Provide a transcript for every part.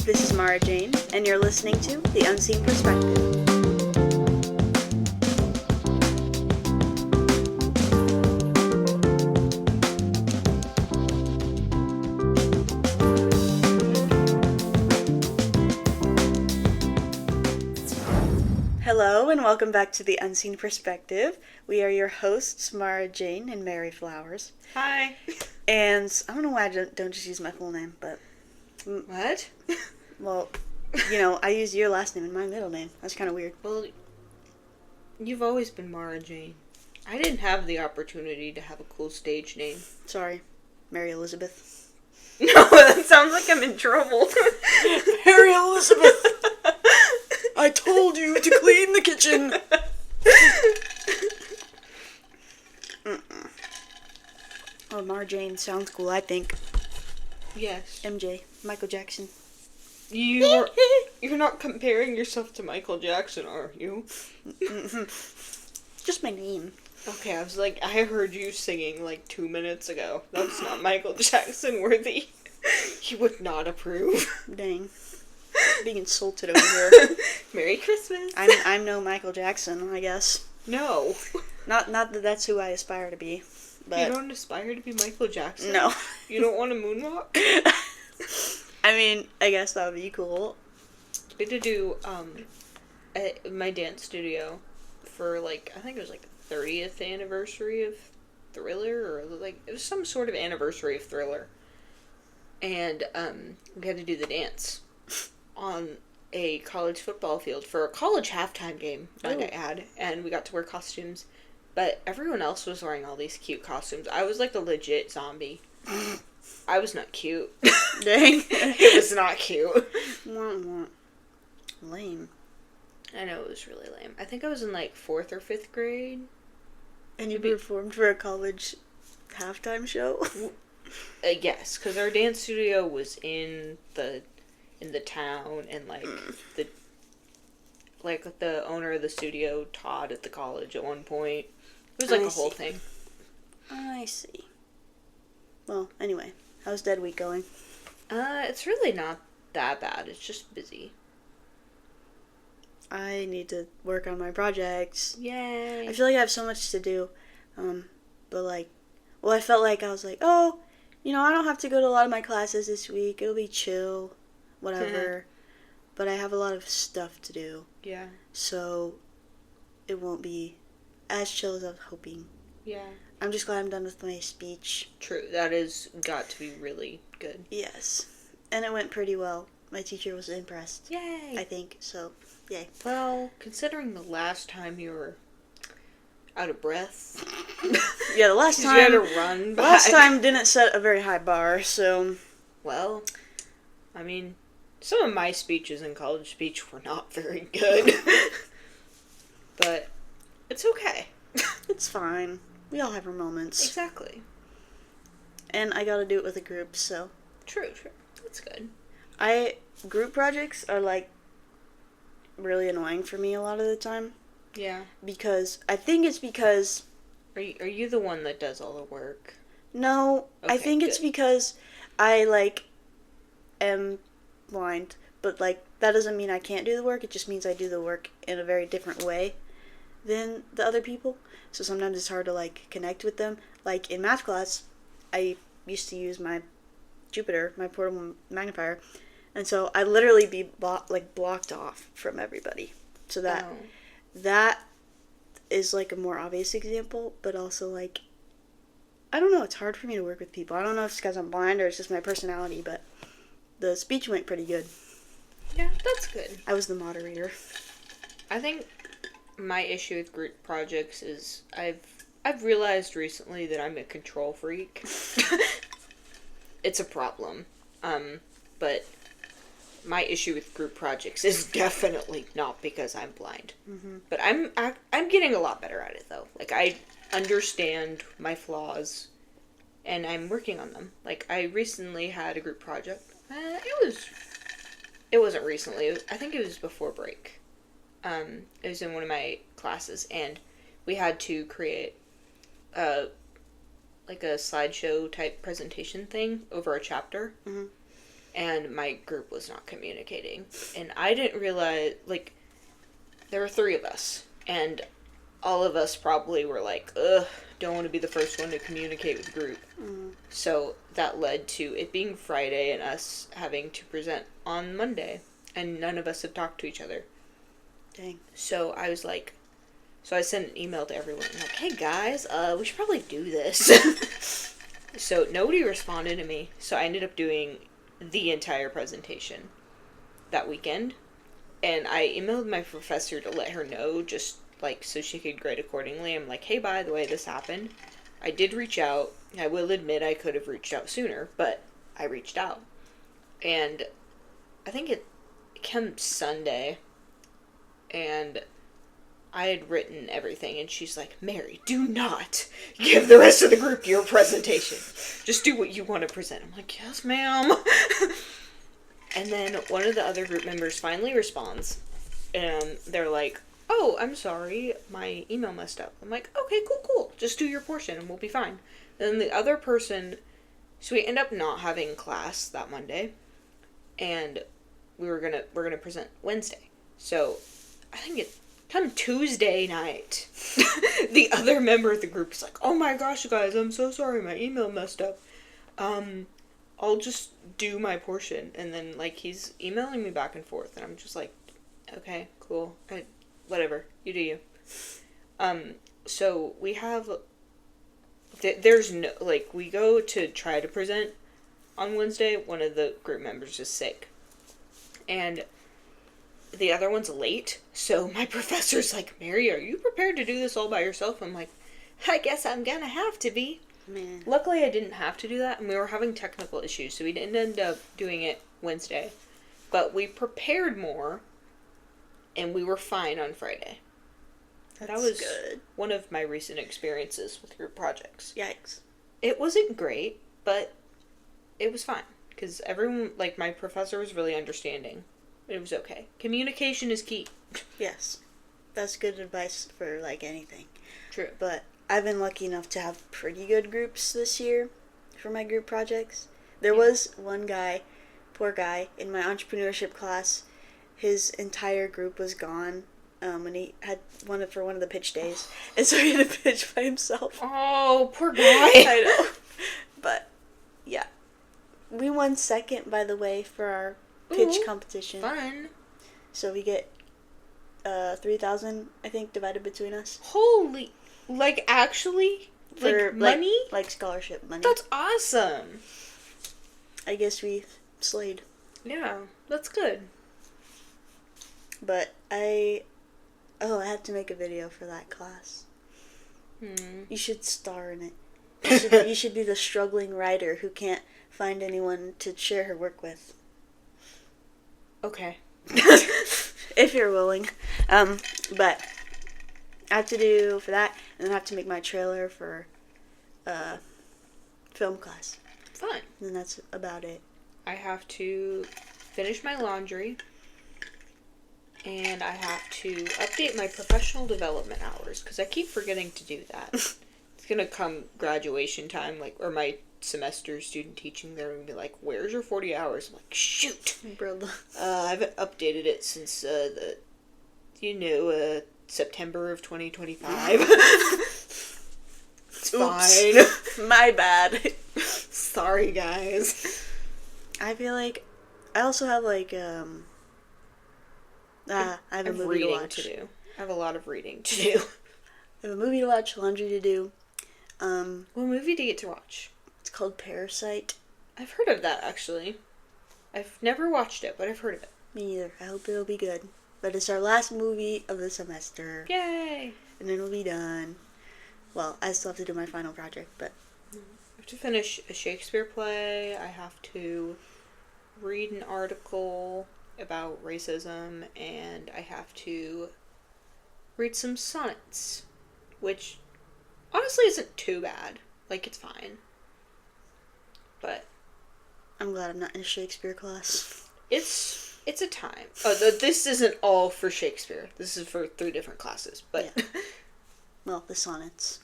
This is Mara Jane, and you're listening to The Unseen Perspective. Hello, and welcome back to The Unseen Perspective. We are your hosts, Mara Jane and Mary Flowers. Hi. And I don't know why I don't just use my full name, but... What? Well, you know, I use your last name and my middle name. That's kind of weird. Well, you've always been Mara Jane. I didn't have the opportunity to have a cool stage name. Sorry, Mary Elizabeth. No, that sounds like I'm in trouble. Mary Elizabeth! I told you to clean the kitchen! Oh, Mara Jane sounds cool, I think. Yes. MJ, Michael Jackson. You're not comparing yourself to Michael Jackson, are you? Just my name. Okay, I was like, I heard you singing like 2 minutes ago. That's not Michael Jackson worthy. He would not approve. Dang. Being insulted over here. Merry Christmas. I'm no Michael Jackson, I guess. No. Not that that's who I aspire to be. But You don't aspire to be Michael Jackson? No. You don't want to moonwalk? I mean, I guess that would be cool. We had to do, at my dance studio for, like, I think it was, like, the 30th anniversary of Thriller, or, like, it was some sort of anniversary of Thriller. And, we had to do the dance on a college football field for a college halftime game, might I add, and we got to wear costumes. But everyone else was wearing all these cute costumes. I was, like, a legit zombie. I was not cute. Dang. It was not cute. Lame. I know, it was really lame. I think I was in, like, 4th or 5th grade. And you performed for a college halftime show? Yes, because our dance studio was in the town, and, like, the owner of the studio taught at the college at one point. It was, like, a whole thing. I see. Well, anyway, how's Dead Week going? It's really not that bad. It's just busy. I need to work on my projects. Yay. I feel like I have so much to do. But like, well, I felt like I was like, oh, you know, I don't have to go to a lot of my classes this week. It'll be chill, whatever. But I have a lot of stuff to do. Yeah. So it won't be as chill as I was hoping. Yeah. I'm just glad I'm done with my speech. True. That has got to be really good. Yes. And it went pretty well. My teacher was impressed. Yay. I think. So, yay. Well, considering the last time you were out of breath. Yeah, the last time. You had to run back. Last time didn't set a very high bar, so. Well, I mean, some of my speeches in college speech were not very good. But it's okay. It's fine. We all have our moments. Exactly. And I gotta do it with a group, so. True. That's good. Group projects are, like, really annoying for me a lot of the time. Yeah. Because, I think it's because... Are you the one that does all the work? No, Okay, I think it's because I, like, am blind. But, like, that doesn't mean I can't do the work. It just means I do the work in a very different way than the other people. So sometimes it's hard to, like, connect with them. Like, in math class, I used to use my Jupiter, my portable magnifier, and so I'd literally be blocked off from everybody. So that is, like, a more obvious example, but also, like, I don't know, it's hard for me to work with people. I don't know if it's because I'm blind or it's just my personality, but the speech went pretty good. Yeah, that's good. I was the moderator. I think my issue with group projects is I've realized recently that I'm a control freak. It's a problem. But my issue with group projects is definitely not because I'm blind. Mm-hmm. But I'm getting a lot better at it, though. Like, I understand my flaws, and I'm working on them. Like, I recently had a group project. It wasn't recently. I think it was before break. It was in one of my classes, and we had to create like a slideshow type presentation thing over a chapter. Mm-hmm. and my group was not communicating. And I didn't realize, like, there were 3 of us, and all of us probably were like, ugh, don't want to be the first one to communicate with the group. So that led to it being Friday and us having to present on Monday, and none of us have talked to each other. Dang. So I was like, so I sent an email to everyone, like, hey guys, we should probably do this. So nobody responded to me, so I ended up doing the entire presentation that weekend, and I emailed my professor to let her know, just, like, so she could grade accordingly. I'm like, hey, by the way, this happened. I did reach out. I will admit I could have reached out sooner, but I reached out. And I think it came Sunday, and I had written everything, and she's like, Mary, do not give the rest of the group your presentation. Just do what you want to present. I'm like, yes, ma'am. And then one of the other group members finally responds, and they're like, oh, I'm sorry, my email messed up. I'm like, okay, cool. Just do your portion, and we'll be fine. And then the other person, so we end up not having class that Monday, and we're gonna present Wednesday. So I think it come Tuesday night, the other member of the group is like, oh my gosh, guys, I'm so sorry, my email messed up. I'll just do my portion. And then, like, he's emailing me back and forth, and I'm just like, okay, cool, whatever, you do you. So we have, there's no, like, we go to try to present on Wednesday, one of the group members is sick, and the other one's late, so my professor's like, Mary, are you prepared to do this all by yourself? I'm like, I guess I'm gonna have to be. Man. Luckily, I didn't have to do that, and we were having technical issues, so we didn't end up doing it Wednesday. But we prepared more, and we were fine on Friday. That was good. One of my recent experiences with group projects. Yikes. It wasn't great, but it was fine, because everyone, like, my professor was really understanding. It was okay. Communication is key. Yes. That's good advice for, like, anything. True. But I've been lucky enough to have pretty good groups this year for my group projects. There was one guy, poor guy, in my entrepreneurship class. His entire group was gone when he had one of the pitch days. And so he had to pitch by himself. Oh, poor guy. I know. But, yeah. We won second, by the way, for our pitch competition. Fun. So we get 3,000, I think, divided between us. Holy, like, actually? For, like, money? Like scholarship money. That's awesome. I guess we slayed. Yeah, that's good. But I had to make a video for that class. You should star in it. You should be the struggling writer who can't find anyone to share her work with. Okay. If you're willing. But I have to do for that, and then I have to make my trailer for film class. Fun. And that's about it. I have to finish my laundry, and I have to update my professional development hours, because I keep forgetting to do that. It's going to come graduation time, like, or my semester student teaching, they're going to be like, where's your 40 hours? I'm like, shoot! Brother. I haven't updated it since, September of 2025. It's fine. My bad. Sorry, guys. I feel like I also have, like, I have a movie to watch. do. I have a lot of reading to do. I have a movie to watch, laundry to do. What movie do you get to watch? It's called Parasite. I've heard of that, actually. I've never watched it, but I've heard of it. Me neither. I hope it'll be good. But it's our last movie of the semester. Yay! And then we'll be done. Well, I still have to do my final project, but... I have to finish a Shakespeare play. I have to read an article about racism, and I have to read some sonnets, which honestly isn't too bad. Like, it's fine. But I'm glad I'm not in a Shakespeare class. it's a time. Oh, this isn't all for Shakespeare. This is for 3 different classes, but... Yeah. Well, the sonnets.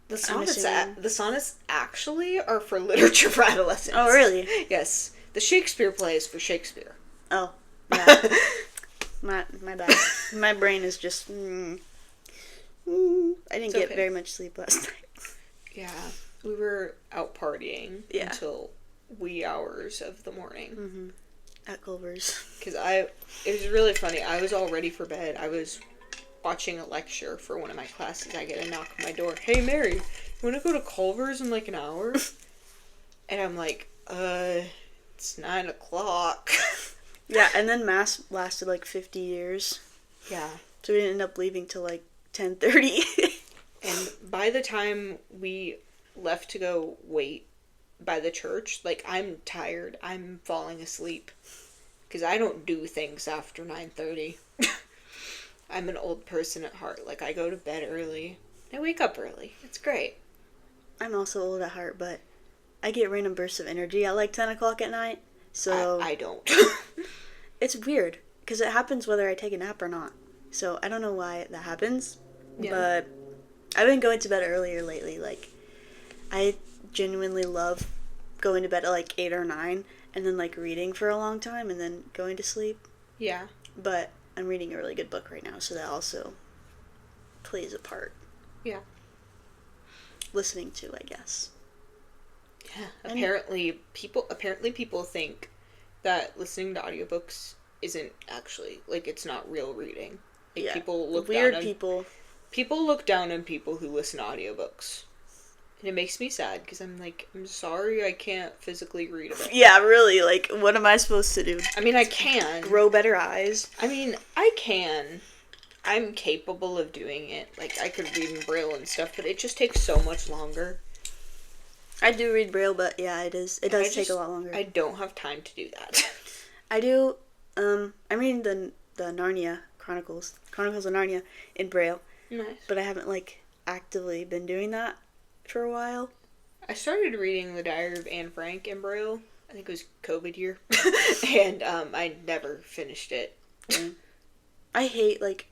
The sonnets actually are for literature for adolescents. Oh, really? Yes. The Shakespeare play is for Shakespeare. Oh, yeah. my bad. My brain is just. I didn't get very much sleep last night. Yeah, we were out partying Yeah. until wee hours of the morning. Mm-hmm. At Culver's. Because it was really funny. I was all ready for bed. I was watching a lecture for one of my classes. I get a knock on my door. Hey, Mary, you want to go to Culver's in like an hour? And I'm like, it's 9 o'clock. Yeah, and then Mass lasted like 50 years. Yeah. So we didn't end up leaving till like 10:30. And by the time we left to go wait by the church, like, I'm tired. I'm falling asleep. Because I don't do things after 9:30. I'm an old person at heart. Like, I go to bed early. I wake up early. It's great. I'm also old at heart, but I get random bursts of energy at like 10 o'clock at night. So I don't. it's weird, because it happens whether I take a nap or not. So I don't know why that happens. Yeah. But I've been going to bed earlier lately. Like, I genuinely love going to bed at like 8 or 9 and then like reading for a long time and then going to sleep. Yeah. But I'm reading a really good book right now, so that also plays a part. Yeah. Listening to, I guess. Yeah. Apparently people think that listening to audiobooks isn't actually, like, it's not real reading. Like, Yeah. people look Weird down on people. People look down on people who listen to audiobooks. And it makes me sad, because I'm like, I'm sorry I can't physically read a book. Yeah, really, like, what am I supposed to do? I mean, I can. Grow better eyes? I mean, I can. I'm capable of doing it. Like, I could read in Braille and stuff, but it just takes so much longer. I do read Braille, but yeah, it does take a lot longer. I don't have time to do that. I do, I'm reading the Narnia Chronicles of Narnia in Braille, Nice. but I haven't, like, actively been doing that for a while. I started reading The Diary of Anne Frank in Braille. I think it was COVID year. And I never finished it. Yeah. I hate, like,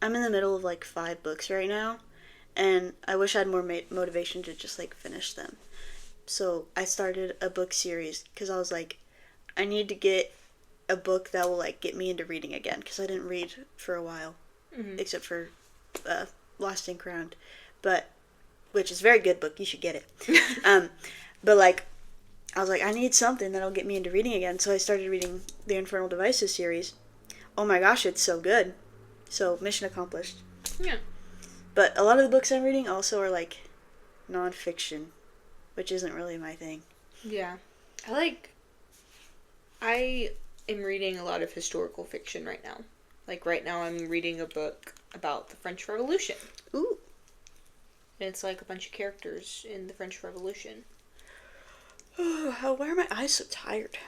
I'm in the middle of, like, 5 books right now, and I wish I had more motivation to just, like, finish them. So I started a book series, because I was like, I need to get a book that will, like, get me into reading again, because I didn't read for a while, except for Lost and Crowned, which is a very good book, you should get it. But, like, I was like, I need something that'll get me into reading again, so I started reading the Infernal Devices series. Oh my gosh, it's so good. So, mission accomplished. Yeah. But a lot of the books I'm reading also are, like, nonfiction, which isn't really my thing. Yeah. I am reading a lot of historical fiction right now. Like, right now I'm reading a book about the French Revolution. Ooh. And it's like a bunch of characters in the French Revolution. Why are my eyes so tired?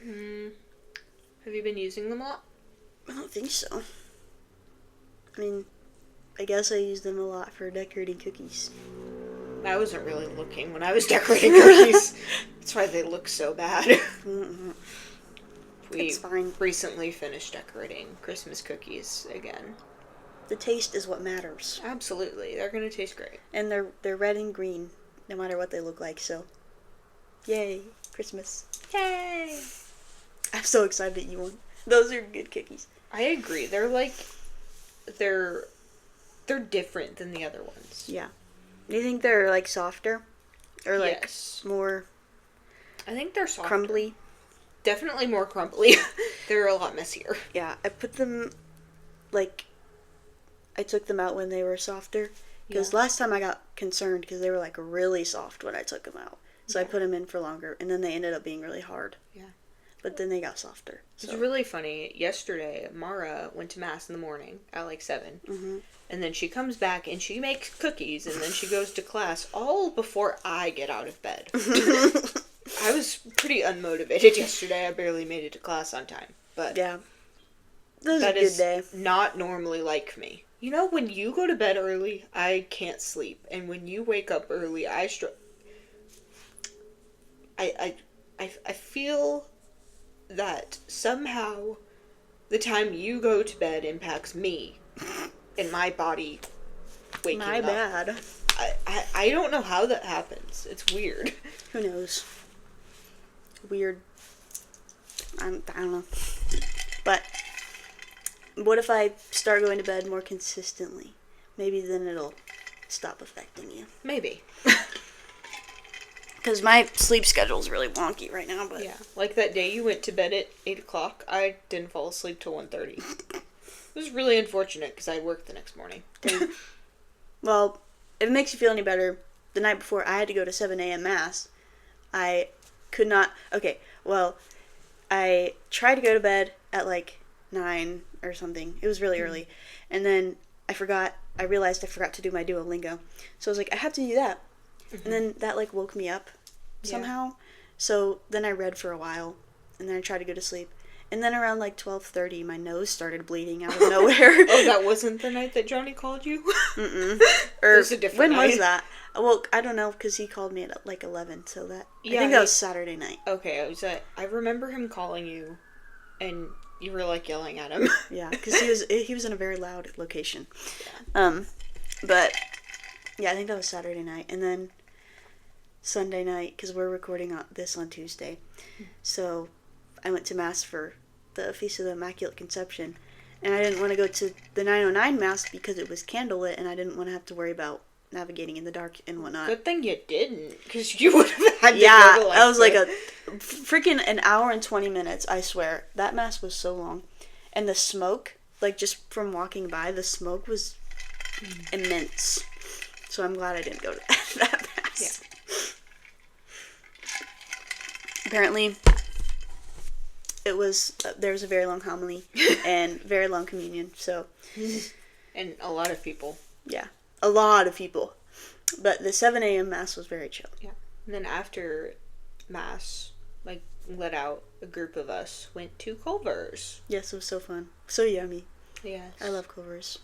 Have you been using them a lot? I don't think so. I mean, I guess I use them a lot for decorating cookies. I wasn't really looking when I was decorating cookies. That's why they look so bad. Mm-hmm. We It's fine. recently finished decorating Christmas cookies again. The taste is what matters. Absolutely. They're going to taste great. And they're red and green, no matter what they look like, so. Yay, Christmas. Yay! I'm so excited to eat one. Those are good cookies. I agree. They're different than the other ones. Yeah. Do you think they're, like, softer? Or, like, Yes. more I think they're softer. crumbly? Definitely more crumbly. They're a lot messier. Yeah, I put them, like, I took them out when they were softer. Because last time I got concerned because they were, like, really soft when I took them out. So I put them in for longer, and then they ended up being really hard. Yeah. But then they got softer. So. It's really funny. Yesterday, Mara went to Mass in the morning at like 7. Mm-hmm. And then she comes back and she makes cookies and then she goes to class all before I get out of bed. I was pretty unmotivated yesterday. I barely made it to class on time. But Yeah. That was that a good day. is not normally like me. You know, when you go to bed early, I can't sleep. And when you wake up early, I feel that somehow the time you go to bed impacts me and my body waking My up. bad. I don't know how that happens. It's weird. Who knows? Weird I don't know. But what if I start going to bed more consistently? Maybe then it'll stop affecting you. Maybe. Because my sleep schedule is really wonky right now. But Yeah. Like that day you went to bed at 8 o'clock, I didn't fall asleep till 1:30. It was really unfortunate because I worked the next morning. Well, if it makes you feel any better, the night before I had to go to 7 a.m. Mass. I could not... Okay, well, I tried to go to bed at like 9 or something. It was really early. And then I realized I forgot to do my Duolingo. So I was like, I have to do that. And then that like woke me up somehow. So then I read for a while. And then I tried to go to sleep. And then around like 12:30, my nose started bleeding out of nowhere. Oh, that wasn't the night that Johnny called you? Mm-mm. Or it was a different when night. was that? Well, I don't know because he called me at like 11. So that I Yeah, think that was Saturday night. Okay, I remember him calling you, and you were like yelling at him. Yeah, because he was in a very loud location. But yeah, I think that was Saturday night, and then Sunday night because we're recording this on Tuesday, so I went to Mass for the Feast of the Immaculate Conception, and I didn't want to go to the 909 Mass because it was candlelit, and I didn't want to have to worry about navigating in the dark and whatnot. Good thing you didn't, because you would have had to Yeah, go to I was like a freaking an hour and 20 minutes, I swear. That Mass was so long. And the smoke, like just from walking by, the smoke was immense. So I'm glad I didn't go to that Mass. Yeah. Apparently, there was a very long homily and very long communion. So, And a lot of people. yeah, a lot of people. But the 7 a.m. Mass was very chill. Yeah. And then after Mass, like, let out, a group of us went to Culver's. Yes, it was so fun. So yummy. Yes. I love Culver's.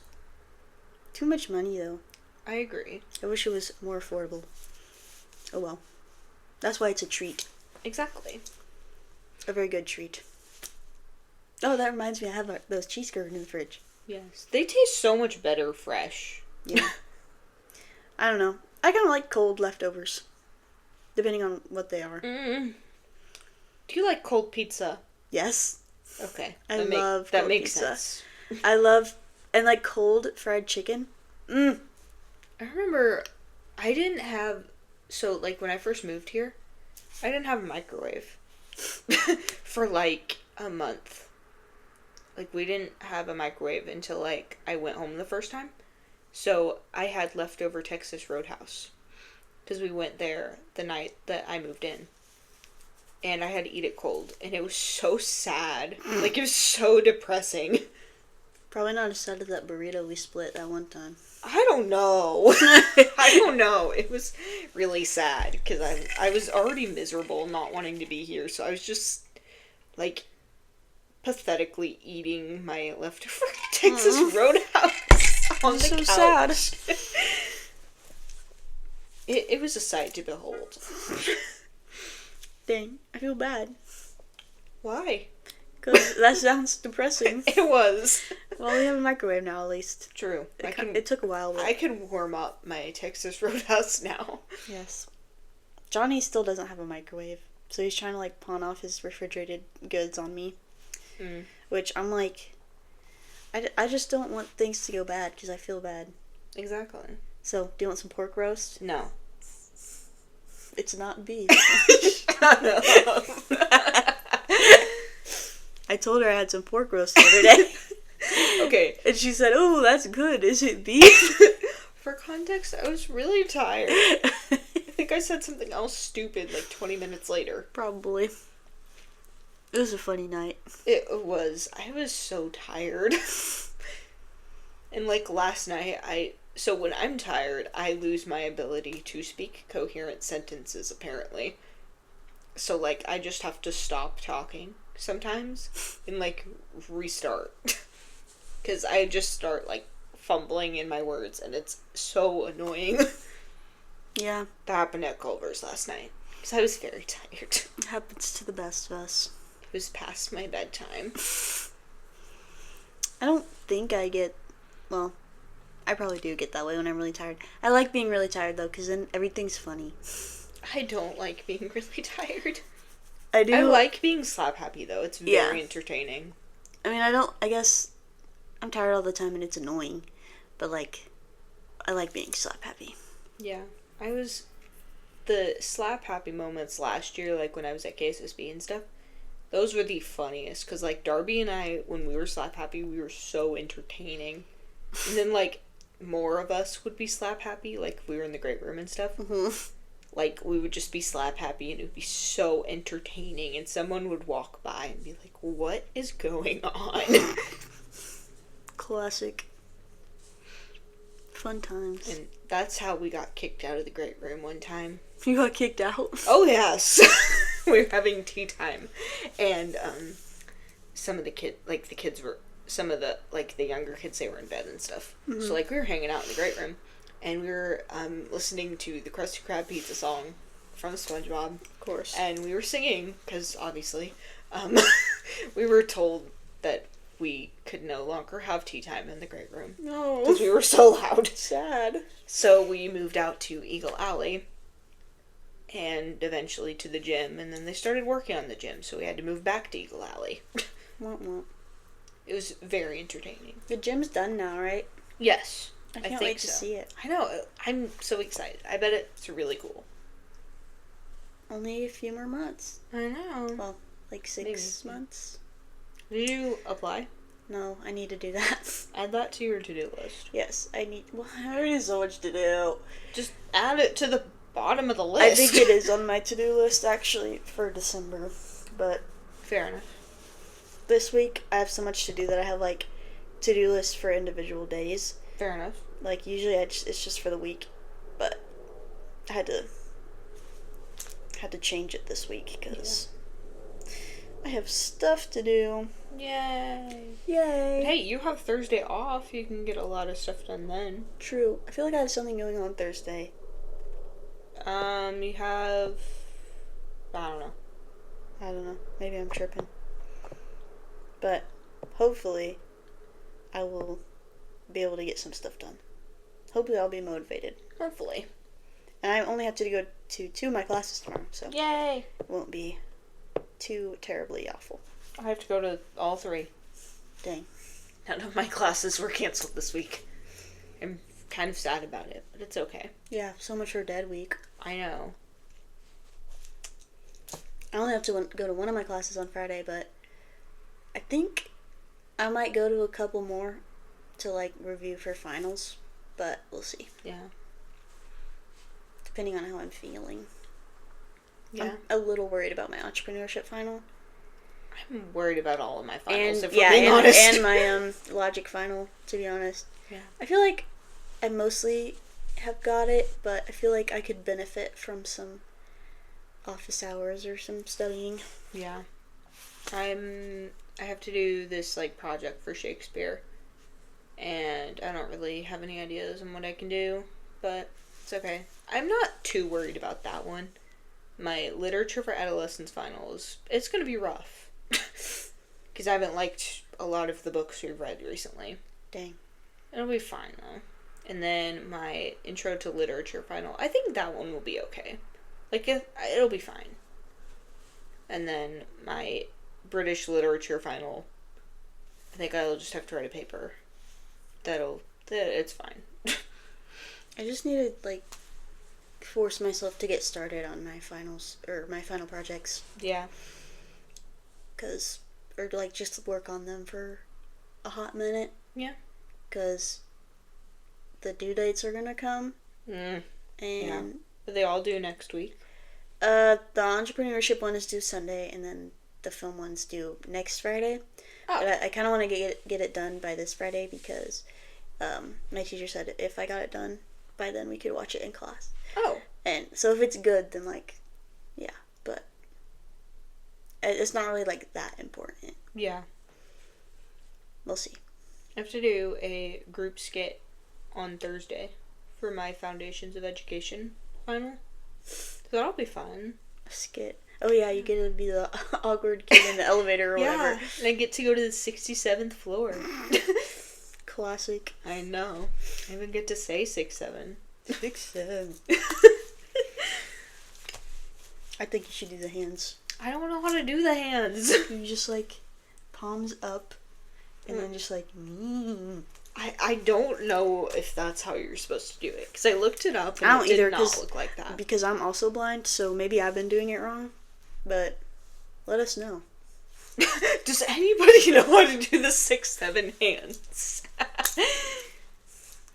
Too much money, though. I agree. I wish it was more affordable. Oh well. That's why it's a treat. Exactly. A very good treat. Oh, that reminds me, I have those cheese curds in the fridge. Yes. They taste so much better fresh. Yeah. I don't know. I kind of like cold leftovers. Depending on what they are. Mm. Do you like cold pizza? Yes. Okay. I love that cold makes pizza. sense. I love, and like cold fried chicken. I remember I didn't have, so like when I first moved here, I didn't have a microwave for like a month. Like we didn't have a microwave until like I went home the first time. So I had leftover Texas Roadhouse because we went there the night that I moved in. And I had to eat it cold. And it was so sad. Like, it was so depressing. Probably not as sad as that burrito we split that one time. I don't know. I don't know. It was really sad because I was already miserable not wanting to be here. So I was just, like, pathetically eating my leftover Texas Roadhouse on the so couch. sad. It was a sight to behold. Dang, I feel bad. Why? Because that sounds depressing. It was. Well, we have a microwave now, at least. True. It took a while. But... I can warm up my Texas Roadhouse now. Yes. Johnny still doesn't have a microwave, so he's trying to, like, pawn off his refrigerated goods on me. Which I'm like, I just don't want things to go bad, because I feel bad. Exactly. So, do you want some pork roast? No. It's not beef. Shut up. I told her I had some pork roast the other day. Okay. And she said, "Oh, that's good. Is it beef?" For context, I was really tired. I think I said something else stupid like 20 minutes later. Probably. It was a funny night. It was. I was so tired. And like last night, so when I'm tired, I lose my ability to speak coherent sentences, apparently. So, like, I just have to stop talking sometimes and, like, restart. Because I just start, like, fumbling in my words, and it's so annoying. Yeah. That happened at Culver's last night. Because I was very tired. It happens to the best of us. It was past my bedtime. I don't think I get... Well, I probably do get that way when I'm really tired. I like being really tired, though, because then everything's funny. I don't like being really tired. I do. I like being slap happy though. It's very Yeah. entertaining. I mean, I guess I'm tired all the time and it's annoying, but like, I like being slap happy. Yeah. The slap happy moments last year, like when I was at KSSB and stuff, those were the funniest. Because, like, Darby and I, when we were slap happy, we were so entertaining. And then, like, more of us would be slap happy, like, if we were in the great room and stuff. Mm-hmm. Like, we would just be slap happy and it would be so entertaining. And someone would walk by and be like, what is going on? Classic. Fun times. And that's how we got kicked out of the great room one time. You got kicked out? Oh, yes. We were having tea time. And some of the kids were, some of the, like, the younger kids, they were in bed and stuff. Mm-hmm. So, like, we were hanging out in the great room. And we were listening to the Krusty Krab Pizza song from SpongeBob. Of course. And we were singing, because obviously, we were told that we could no longer have tea time in the great room. No. Because we were so loud. Sad. So we moved out to Eagle Alley. And eventually to the gym. And then they started working on the gym. So we had to move back to Eagle Alley. Womp. It was very entertaining. The gym's done now, right? Yes. I can't think wait to see it. I know. I'm so excited. I bet it's really cool. Only a few more months. I know. Well, like 6 months. Did you apply? No, I need to do that. Add that to your to-do list. Yes, I need. Well, I already have so much to do. Just add it to the bottom of the list. I think it is on my to-do list actually for December, but Fair enough. this week I have so much to do that I have like to-do lists for individual days. Fair enough. Like usually it's just for the week, but I had to change it this week because I have stuff to do. Yay. Yay! Hey, you have Thursday off. You can get a lot of stuff done then. True. I feel like I have something going on Thursday. You have... I don't know. I don't know. Maybe I'm tripping. But hopefully I will be able to get some stuff done. Hopefully I'll be motivated. Hopefully. And I only have to go to 2 of my classes tomorrow, so Yay! it won't be too terribly awful. I have to go to all 3. Dang. None of my classes were canceled this week. I'm kind of sad about it, but it's okay. Yeah, so much for Dead Week. I know. I only have to go to one of my classes on Friday, but I think I might go to a couple more to like review for finals, but we'll see. Yeah. Depending on how I'm feeling. Yeah. I'm a little worried about my entrepreneurship final. I'm worried about all of my finals, And if we're being honest. and my logic final, to be honest. Yeah. I feel like I mostly have got it, but I feel like I could benefit from some office hours or some studying. Yeah. I have to do this like project for Shakespeare, and I don't really have any ideas on what I can do, but it's okay. I'm not too worried about that one. My literature for adolescence finals, it's gonna be rough. Because I haven't liked a lot of the books we've read recently. Dang. It'll be fine though. And then my intro to literature final, I think that one will be okay. Like, it'll be fine. And then my British literature final, I think I'll just have to write a paper. It's fine. I just need to, like, force myself to get started on my finals, or my final projects. Yeah. Or, like, just work on them for a hot minute. Yeah. Because the due dates are gonna come. And Yeah. They all due next week. The entrepreneurship one is due Sunday, and then the film one's due next Friday. Oh. But I kind of want to get it done by this Friday because my teacher said if I got it done by then, we could watch it in class. Oh. And so if it's good, then, like, yeah. But it's not really, like, that important. Yeah. We'll see. I have to do a group skit on Thursday for my Foundations of Education final. So that'll be fun. A skit. Oh, yeah, you get to be the awkward kid in the elevator or whatever. And I get to go to the 67th floor. Classic. I know. I even get to say 6'7". 6'7". I think you should do the hands. I don't know how to do the hands. You just like palms up, and then just like. I don't know if that's how you're supposed to do it, because I looked it up and I don't it either, did not look like that. Because I'm also blind, so maybe I've been doing it wrong. But let us know. Does anybody know how to do the 6-7 hands?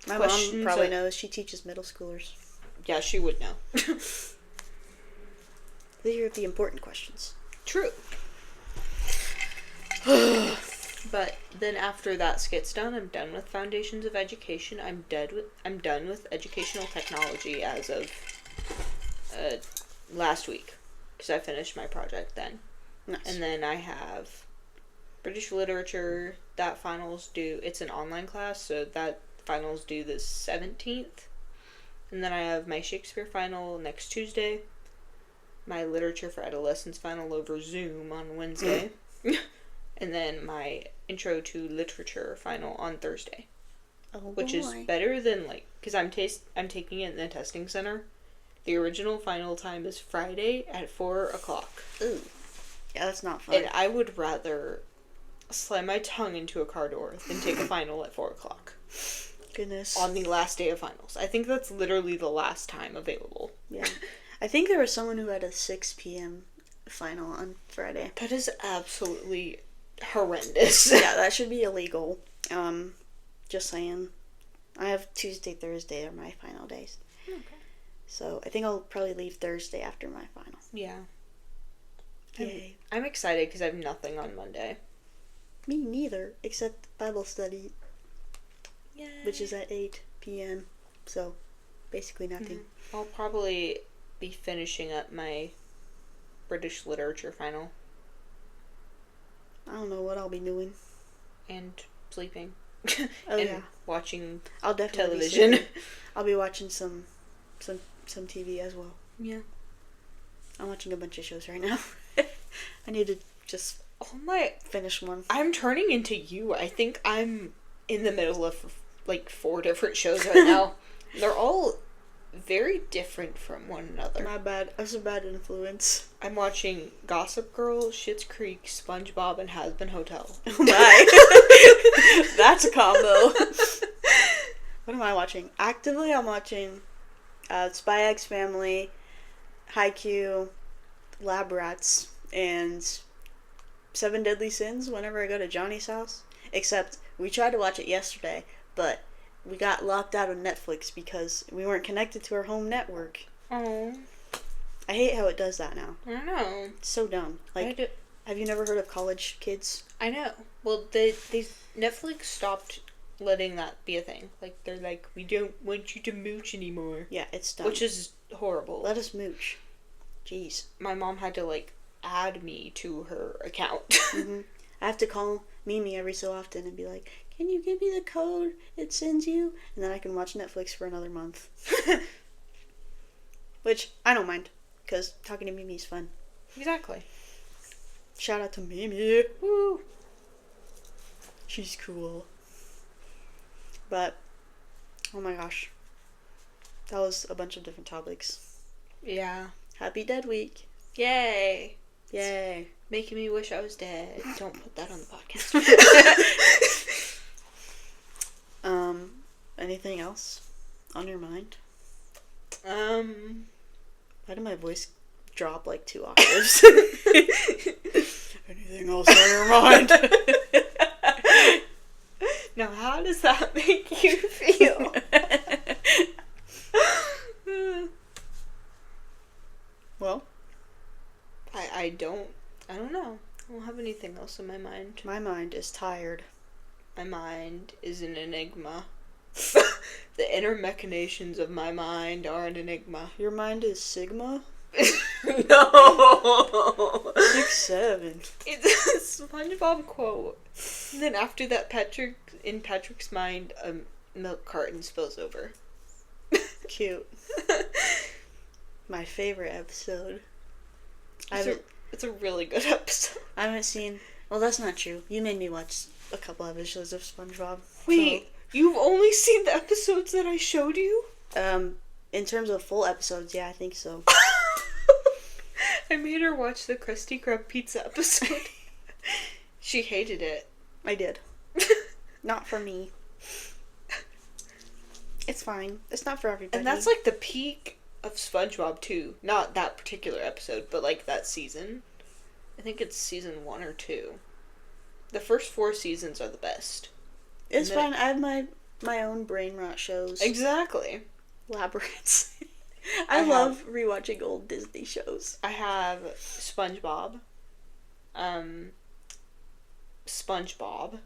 My mom probably knows. She teaches middle schoolers. Yeah, she would know. These are the important questions. True. But then after that gets done, I'm done with Foundations of Education. I'm done with Educational Technology as of last week, because I finished my project then. Nice. And then I have British Literature. That finals due. It's an online class, so that finals due the 17th. And then I have my Shakespeare final next Tuesday. My Literature for Adolescents final over Zoom on Wednesday. And then my Intro to Literature final on Thursday. Oh, which is better than, like, because I'm taking it in the testing center. The original final time is Friday at 4 o'clock. Ooh. Yeah, that's not fun. And I would rather slam my tongue into a car door than take a final at 4 o'clock. Goodness. On the last day of finals. I think that's literally the last time available. Yeah. I think there was someone who had a 6 p.m. final on Friday. That is absolutely horrendous. Yeah, that should be illegal. Just saying. I have Tuesday, Thursday are my final days. Okay. So I think I'll probably leave Thursday after my final. Yeah. Yay. I'm excited because I have nothing on Monday. Me neither, except Bible study, Yay. which is at 8 p.m. So, basically nothing. I'll probably be finishing up my British Literature final. I don't know what I'll be doing. And sleeping. Oh, and yeah. watching I'll definitely television. Be I'll be watching some TV as well. Yeah. I'm watching a bunch of shows right now. I need to just finish one. I'm turning into you. I think I'm in the middle of like 4 different shows right now. They're all very different from one another. My bad. I was a bad influence. I'm watching Gossip Girl, Schitt's Creek, SpongeBob, and Has Been Hotel. Oh my. That's a combo. What am I watching? Actively, I'm watching Spy X Family, Haikyuu, Lab Rats, and 7 Deadly Sins whenever I go to Johnny's house. Except, we tried to watch it yesterday, but we got locked out of Netflix because we weren't connected to our home network. Oh. I hate how it does that now. I don't know. It's so dumb. Like, have you never heard of College Kids? I know. Well, they Netflix stopped letting that be a thing. Like, they're like, we don't want you to mooch anymore. Yeah, it's dumb. Which is horrible. Let us mooch. Jeez. My mom had to, like, add me to her account. Mm-hmm. I have to call Mimi every so often and be like, can you give me the code it sends you? And then I can watch Netflix for another month. Which, I don't mind, because talking to Mimi is fun. Exactly. Shout out to Mimi. Woo! She's cool. But, oh my gosh. That was a bunch of different topics. Yeah. Happy Dead Week. Yay. Yay. Making me wish I was dead. Don't put that on the podcast. Anything else on your mind? Why did my voice drop like 2 octaves? Anything else on your mind? Now, how does that make you feel? Well, I don't know. I don't have anything else in my mind. my mind is tired. My mind is an enigma. The inner machinations of my mind are an enigma. Your mind is Sigma? No! 6'7". It's a SpongeBob quote. And then after that, in Patrick's mind, a milk carton spills over. Cute. My favorite episode. It's a really good episode. I haven't seen... Well, that's not true. You made me watch a couple episodes of SpongeBob. Wait, you've only seen the episodes that I showed you? In terms of full episodes, yeah, I think so. I made her watch the Krusty Krab pizza episode. She hated it. I did. Not for me. It's fine. It's not for everybody. And that's like the peak of SpongeBob too. Not that particular episode, but like that season. I think it's season 1 or 2. The first 4 seasons are the best. It's fine. I have my own brain rot shows. Exactly. Labyrinths. I love rewatching old Disney shows. I have SpongeBob, SpongeBob,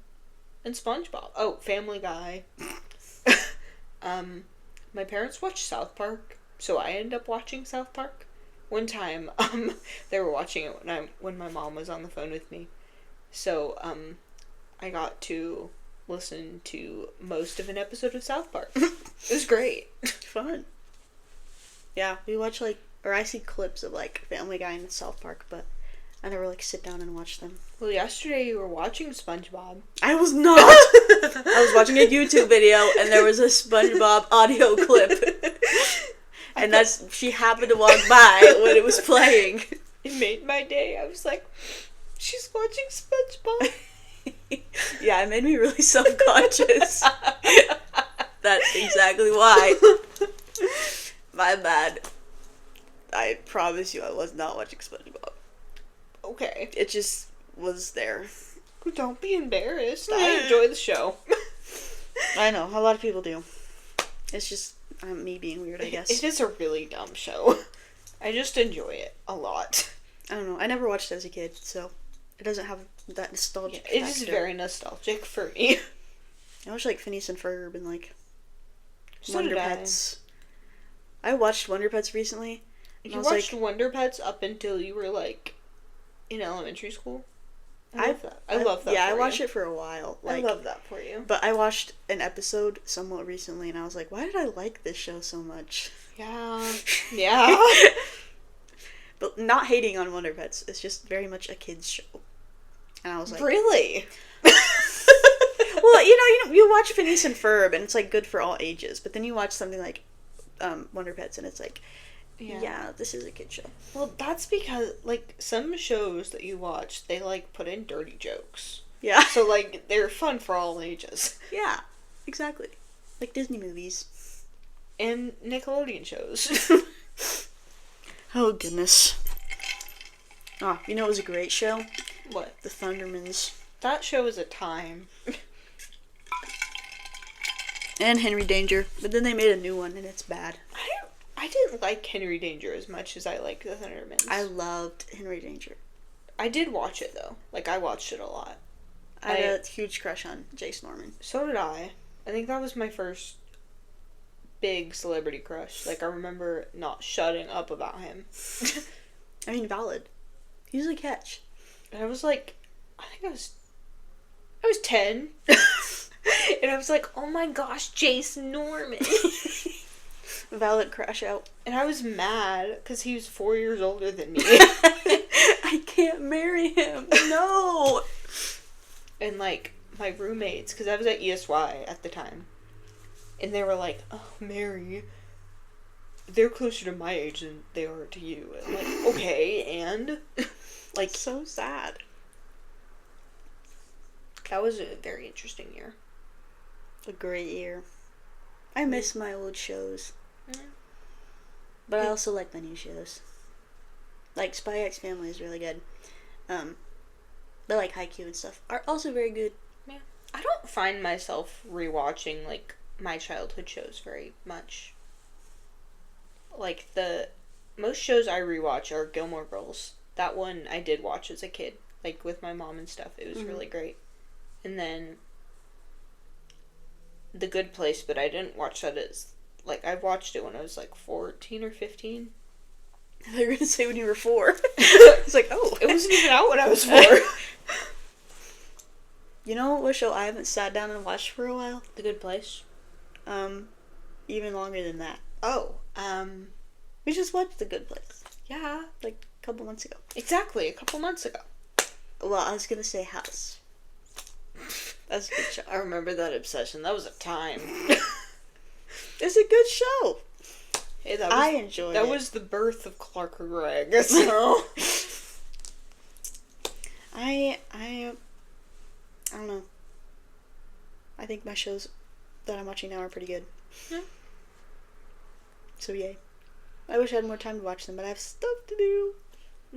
and SpongeBob. Oh, Family Guy. My parents watch South Park, so I end up watching South Park. One time, they were watching it when my mom was on the phone with me. So, I got to listen to most of an episode of South Park. It was great. Fun. Yeah, we watch or I see clips of Family Guy and South Park, but I never sit down and watch them. Well, yesterday you were watching SpongeBob. I was not! I was watching a YouTube video and there was a SpongeBob audio clip. And she happened to walk by when it was playing. It made my day. I was like, she's watching SpongeBob. Yeah, it made me really self-conscious. That's exactly why. My bad. I promise you I was not watching SpongeBob. Okay. It just was there. Don't be embarrassed. I enjoy the show. I know, a lot of people do. It's just me being weird, I guess. It is a really dumb show. I just enjoy it a lot. I don't know. I never watched it as a kid, so it doesn't have that nostalgic factor. It is very nostalgic for me. I watched Phineas and Ferb and So Wonder did Pets. I watched Wonder Pets recently. You watched Wonder Pets up until you were in elementary school? I love that. I love that. Yeah, for I watched you. it for a while. I love that for you. But I watched an episode somewhat recently, and I was like, "Why did I like this show so much?" Yeah, yeah. But not hating on Wonder Pets. It's just very much a kids show. And I was like, really? Well, you watch Phineas and Ferb, and it's good for all ages. But then you watch something like Wonder Pets, and it's yeah, this is a kid show. Well, that's because some shows that you watch, they put in dirty jokes. Yeah. So they're fun for all ages. Yeah, exactly. Like Disney movies. And Nickelodeon shows. Oh, goodness. Oh, it was a great show? What? The Thundermans. That show is a time. And Henry Danger. But then they made a new one, and it's bad. I didn't like Henry Danger as much as I liked the Thundermans. I loved Henry Danger. I did watch it, though. I watched it a lot. I had a huge crush on Jace Norman. So did I. I think that was my first big celebrity crush. I remember not shutting up about him. I mean, valid. He was a catch. And I was I think I was 10. And I was like, oh my gosh, Jace Norman. Valid crash out. And I was mad because he was 4 years older than me. I can't marry him. No. And my roommates, because I was at ESY at the time, and they were like, oh, Mary, they're closer to my age than they are to you. And okay, and so sad. That was a very interesting year. A great year. I miss my old shows. Mm. But I also like the new shows. Spy X Family is really good. But Haikyuu and stuff are also very good. Yeah. I don't find myself rewatching my childhood shows very much. The most shows I rewatch are Gilmore Girls. That one I did watch as a kid, with my mom and stuff. It was really great. And then The Good Place, but I didn't watch that as I watched it when I was 14 or 15. I thought you were going to say when you were 4. It's oh. It wasn't even out when I was 4. You know what show I haven't sat down and watched for a while? The Good Place. Even longer than that. Oh, we just watched The Good Place. Yeah. A couple months ago. Exactly, a couple months ago. Well, I was going to say House. That's a good show. I remember that obsession. That was a time. It's a good show. Hey, I enjoyed that it. was the birth of Clark Gregg. So I don't know. I think my shows that I'm watching now are pretty good. Yeah. So yay. I wish I had more time to watch them, but I have stuff to do.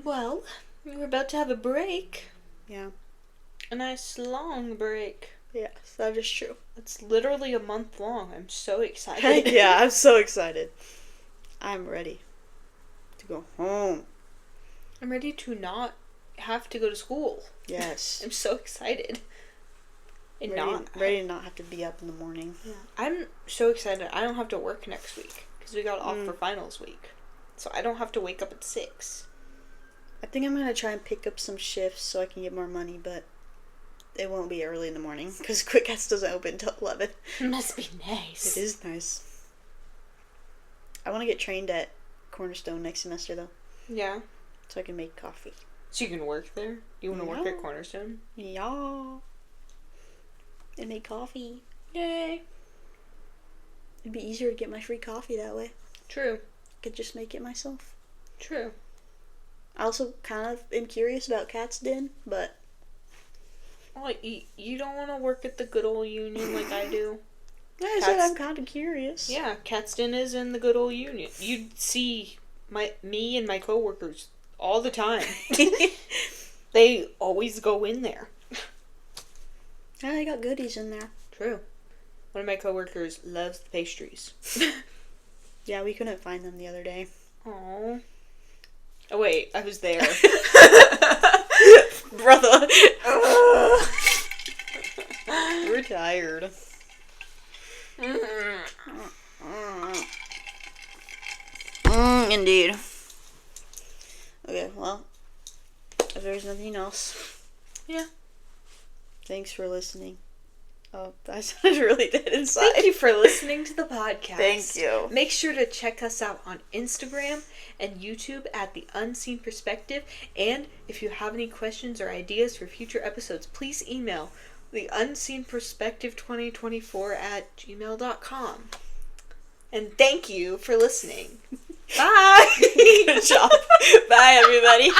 well, we're about to have a break. Yeah. A nice long break. Yes, that is true. It's literally a month long. I'm so excited. Heck yeah, I'm so excited. I'm ready to go home. I'm ready to not have to go to school. Yes. I'm so excited. And ready to not have to be up in the morning. Yeah. I'm so excited. I don't have to work next week because we got off for finals week. So I don't have to wake up at 6. I think I'm going to try and pick up some shifts so I can get more money, but it won't be early in the morning because QuickCast doesn't open until 11. Must be nice. It is nice. I want to get trained at Cornerstone next semester, though, Yeah. so I can make coffee. So you can work there? You want to work Yeah. at Cornerstone? Yeah. And make coffee. Yay. It'd be easier to get my free coffee that way. True. I could just make it myself. True. I also kind of am curious about Cat's Den, but Well, you don't want to work at the good old union like I do. I said I'm kind of curious. Yeah, Catston is in the good old union. You'd see me and my coworkers all the time. They always go in there. Yeah, they got goodies in there. True. One of my coworkers loves the pastries. Yeah, we couldn't find them the other day. Aww. Oh wait, I was there. Brother. We're tired. Indeed. Okay, well, if there's nothing else. Yeah. Thanks for listening. Oh, that sounded really dead inside. Thank you for listening to the podcast. Thank you. Make sure to check us out on Instagram and YouTube at The Unseen Perspective. And if you have any questions or ideas for future episodes, please email theunseenperspective2024@gmail.com. And thank you for listening. Bye! Good job. Bye, everybody.